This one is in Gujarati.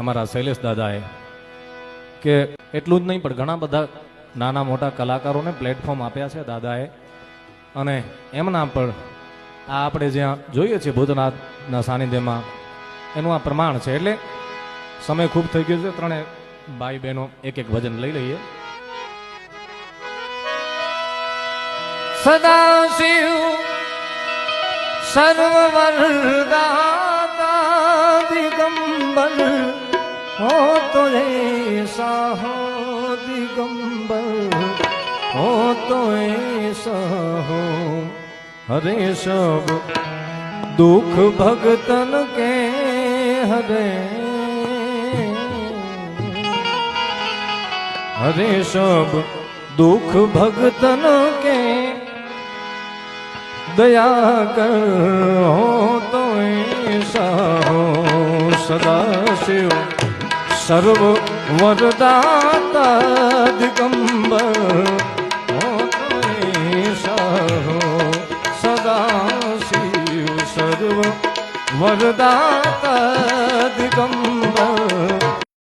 અમારા શૈલેષ દાદાએ કે એટલું જ નહીં પણ ઘણા બધા નાના મોટા કલાકારોને પ્લેટફોર્મ આપ્યા છે દાદાએ, અને એમના પર આ આપણે જ્યાં જોઈએ છીએ ભૂતનાથના સાનિધ્યમાં એનું આ પ્રમાણ છે. એટલે સમય ખૂબ થઈ ગયો છે, ત્રણે ભાઈ બહેનો એક એક ભજન લઈ લઈએ. સદાશિવ સર્વવરદાતા દિગંબર હો તો એસા હો દિગંબર હો તો એસા હો. હરે સબ દુઃખ ભગતન કે હરે, હરે સબ દુઃખ ભગતન કે दया कर हो तो ऐसा हो. सदा शिव सर्व वरदाता दिगंबर हो तो ऐसा हो. सदा शिव सर्व वरदाता दिगंबर